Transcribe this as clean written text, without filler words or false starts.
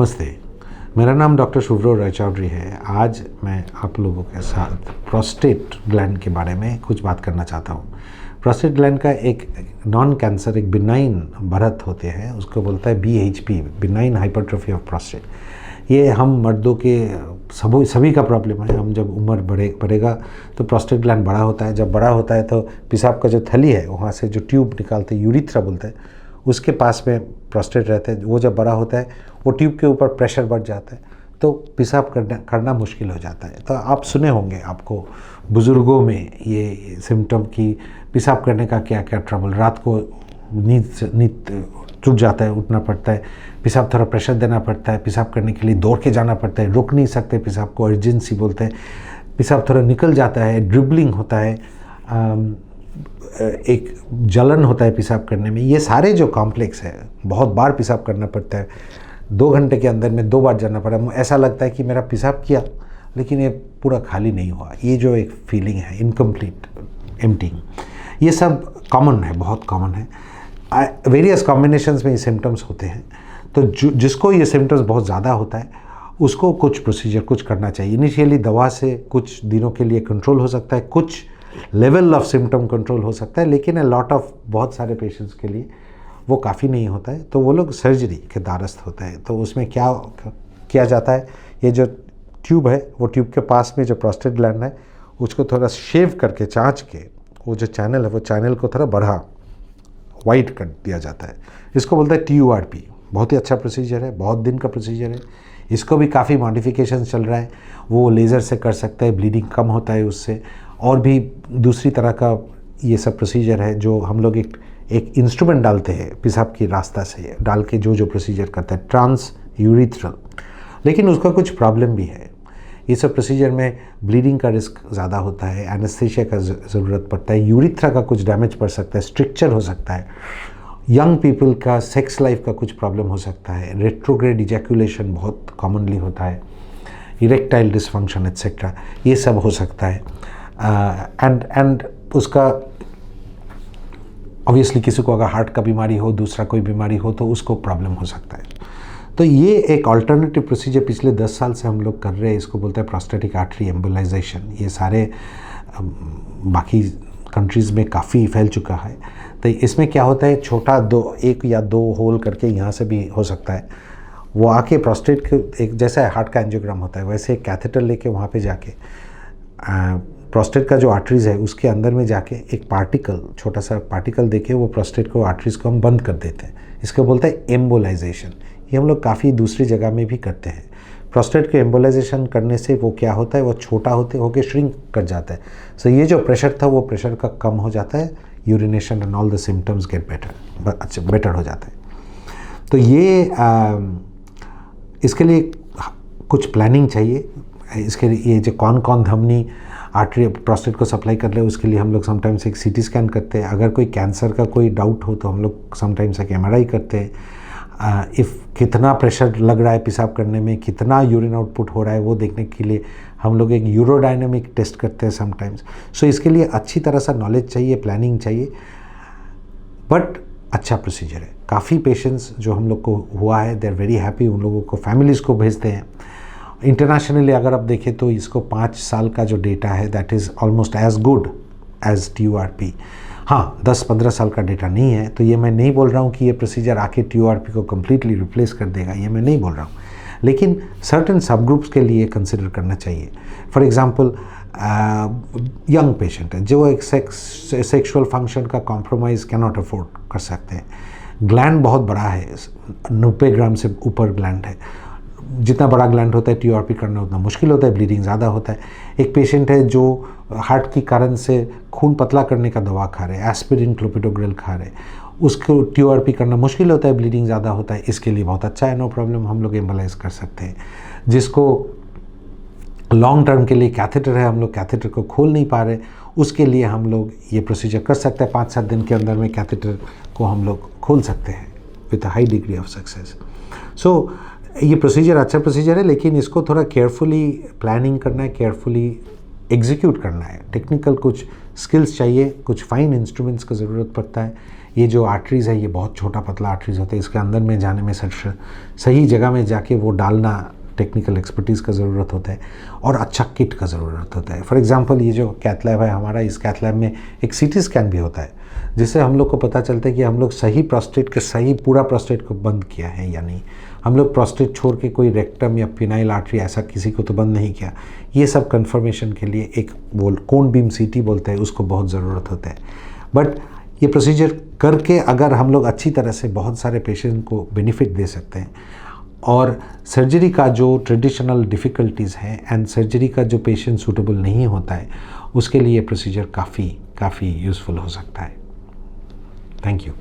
नमस्ते, मेरा नाम डॉक्टर शुभ्रो रायचौधरी है। आज मैं आप लोगों के साथ प्रोस्टेट ग्लैंड के बारे में कुछ बात करना चाहता हूँ। प्रोस्टेट ग्लैंड का एक नॉन कैंसर, एक बिनाइन बढ़त होते हैं, उसको बोलता है BHP, benign hypertrophy of prostate. ये हम मर्दों के सभी का प्रॉब्लम है। हम जब उम्र बढ़ेगा तो प्रोस्टेट ग्लैंड बड़ा होता है। जब बड़ा होता है तो पेशाब का जो थली है वहाँ से जो ट्यूब निकालते हैं, यूरिथ्रा बोलते हैं, उसके पास में प्रोस्टेट रहते हैं। वो जब बड़ा होता है वो ट्यूब के ऊपर प्रेशर बढ़ जाता है तो पेशाब करना मुश्किल हो जाता है। तो आप सुने होंगे, आपको बुज़ुर्गों में ये सिम्टम की पेशाब करने का क्या क्या ट्रबल, रात को नींद टूट जाता है, उठना पड़ता है, पेशाब थोड़ा प्रेशर देना पड़ता है, पेशाब करने के लिए दौड़ के जाना पड़ता है, रुक नहीं सकते, पेशाब को अर्जेंसी बोलते हैं, पेशाब थोड़ा निकल जाता है, ड्रिबलिंग होता है, एक जलन होता है पेशाब करने में। ये सारे जो कॉम्प्लेक्स है, बहुत बार पेशाब करना पड़ता है, 2 घंटे के अंदर में 2 बार जाना पड़ा, ऐसा लगता है कि मेरा पेशाब किया लेकिन ये पूरा खाली नहीं हुआ। ये जो एक फीलिंग है इनकम्प्लीट, एम्प्टिंग, ये सब कॉमन है, बहुत कॉमन है। वेरियस कॉम्बिनेशंस में ये सिम्टम्स होते हैं। तो जिसको ये सिम्टम्स बहुत ज़्यादा होता है उसको कुछ प्रोसीजर कुछ करना चाहिए। इनिशियली दवा से कुछ दिनों के लिए कंट्रोल हो सकता है, कुछ लेवल ऑफ सिम्टम कंट्रोल हो सकता है, लेकिन बहुत सारे पेशेंट्स के लिए वो काफ़ी नहीं होता है, तो वो लोग सर्जरी के द्वारस्थ होता है। तो उसमें क्या किया जाता है, ये जो ट्यूब है वो ट्यूब के पास में जो प्रोस्टेट ग्लैंड है उसको थोड़ा शेव करके, चाँच के, वो जो चैनल है वो चैनल को थोड़ा बढ़ा वाइड कर दिया जाता है। इसको बोलते हैं TURP। बहुत ही अच्छा प्रोसीजर है, बहुत दिन का प्रोसीजर है। इसको भी काफ़ी मॉडिफिकेशन चल रहा है। वो लेज़र से कर सकता है, ब्लीडिंग कम होता है उससे, और भी दूसरी तरह का ये सब प्रोसीजर है जो हम लोग एक इंस्ट्रूमेंट डालते हैं पेशाब की रास्ता से डाल के जो प्रोसीजर करता है, ट्रांस यूरिथ्रल। लेकिन उसका कुछ प्रॉब्लम भी है। ये सब प्रोसीजर में ब्लीडिंग का रिस्क ज़्यादा होता है, एनेस्थीसिया का ज़रूरत पड़ता है, यूरिथ्रा का कुछ डैमेज पड़ सकता है, स्ट्रिक्चर हो सकता है, यंग पीपल का सेक्स लाइफ का कुछ प्रॉब्लम हो सकता है, रेट्रोग्रेड इजैकुलेशन बहुत कॉमनली होता है, इरेक्टाइल डिसफंक्शन एट्सेट्रा, ये सब हो सकता है। एंड उसका ऑब्वियसली किसी को अगर हार्ट का बीमारी हो, दूसरा कोई बीमारी हो, तो उसको प्रॉब्लम हो सकता है। तो ये एक अल्टरनेटिव प्रोसीजर पिछले 10 साल से हम लोग कर रहे हैं। इसको बोलते हैं प्रोस्टेटिक आर्टरी एम्बोलाइजेशन। ये सारे बाकी कंट्रीज़ में काफ़ी फैल चुका है। तो इसमें क्या होता है, छोटा 1 या 2 होल करके यहाँ से भी हो सकता है, वो आके प्रोस्टेट के एक जैसा हार्ट का एंजियोग्राम होता है वैसे एक कैथेटर लेके वहाँ पे जाके प्रोस्टेट का जो आर्टरीज़ है उसके अंदर में जाके एक पार्टिकल, छोटा सा पार्टिकल देके वो प्रोस्टेट को, आर्टरीज़ को हम बंद कर देते हैं। इसको बोलते हैं एम्बोलाइजेशन। ये हम लोग काफ़ी दूसरी जगह में भी करते हैं। प्रोस्टेट के एम्बोलाइजेशन करने से वो क्या होता है, वो छोटा होके श्रिंक कर जाता है। सो ये जो प्रेशर था वो प्रेशर का कम हो जाता है, urination and all the symptoms get better हो जाता है। तो ये इसके लिए कुछ प्लानिंग चाहिए। इसके लिए ये जो कौन धमनी आर्टरी प्रोस्टेट को सप्लाई कर ले, उसके लिए हम लोग समटाइम्स एक CT स्कैन करते हैं। अगर कोई कैंसर का कोई डाउट हो तो हम लोग समटाइम्स एक MRI करते हैं। कितना प्रेशर लग रहा है पेशाब करने में, कितना यूरिन आउटपुट हो रहा है, वो देखने के लिए हम लोग एक यूरोडायनेमिक टेस्ट करते हैं समटाइम्स। सो इसके लिए अच्छी तरह से नॉलेज चाहिए, प्लानिंग चाहिए, बट अच्छा प्रोसीजर है। काफ़ी पेशेंट्स जो हम लोग को हुआ है, दे आर वेरी हैप्पी। उन लोगों को फैमिलीज़ को भेजते हैं। इंटरनेशनली अगर आप देखें तो इसको 5 साल का जो डेटा है that is almost as good as TURP। हाँ, 10-15 साल का डेटा नहीं है। तो ये मैं नहीं बोल रहा हूँ कि ये प्रोसीजर आके TURP को कम्प्लीटली रिप्लेस कर देगा, ये मैं नहीं बोल रहा हूँ, लेकिन सर्टेन सब ग्रुप्स के लिए कंसिडर करना चाहिए। फॉर एग्जांपल यंग पेशेंट है जो एक सेक्सुअल फंक्शन का कॉम्प्रोमाइज़ कैन नॉट अफोर्ड कर सकते हैं, ग्लैंड बहुत बड़ा है, 90 ग्राम से ऊपर ग्लैंड है, जितना बड़ा ग्लैंड होता है TURP करना उतना मुश्किल होता है, ब्लीडिंग ज़्यादा होता है। एक पेशेंट है जो हार्ट के कारण से खून पतला करने का दवा खा रहे, एस्पिरिन, क्लोपिडोग्रेल खा रहे, उसको TURP करना मुश्किल होता है, ब्लीडिंग ज़्यादा होता है, इसके लिए बहुत अच्छा है, नो प्रॉब्लम, हम लोग एम्बोलाइज कर सकते हैं। जिसको लॉन्ग टर्म के लिए कैथेटर है, हम लोग कैथेटर को खोल नहीं पा रहे, उसके लिए हम लोग ये प्रोसीजर कर सकते हैं। 5-7 दिन के अंदर में कैथेटर को हम लोग खोल सकते हैं with a high degree of success. So ये प्रोसीजर अच्छा प्रोसीजर है, लेकिन इसको थोड़ा केयरफुली प्लानिंग करना है, केयरफुली एग्जीक्यूट करना है। टेक्निकल कुछ स्किल्स चाहिए, कुछ फाइन इंस्ट्रूमेंट्स का ज़रूरत पड़ता है। ये जो आर्टरीज़ है ये बहुत छोटा पतला आर्टरीज़ होता है, इसके अंदर में जाने में सही जगह में जाके वो डालना टेक्निकल एक्सपर्टीज़ का ज़रूरत होता है और अच्छा किट का ज़रूरत होता है। फॉर एग्जांपल ये जो कैथ लैब है हमारा, इस कैथ लैब में एक सीटी स्कैन भी होता है, जिससे हम लोग को पता चलता है कि हम लोग सही प्रोस्टेट के सही पूरा प्रोस्टेट को बंद किया है या नहीं। हम लोग प्रोस्टेट छोड़ के कोई रेक्टम या पिनाइल आर्टरी ऐसा किसी को तो बंद नहीं किया। ये सब कन्फर्मेशन के लिए एक वो कोन बीम सीटी बोलते हैं, उसको बहुत ज़रूरत होता है। बट ये प्रोसीजर करके अगर हम लोग अच्छी तरह से बहुत सारे पेशेंट को बेनिफिट दे सकते हैं, और सर्जरी का जो ट्रेडिशनल डिफ़िकल्टीज़ हैं एंड सर्जरी का जो पेशेंट सूटेबल नहीं होता है, उसके लिए प्रोसीजर काफ़ी यूज़फुल हो सकता है। Thank you.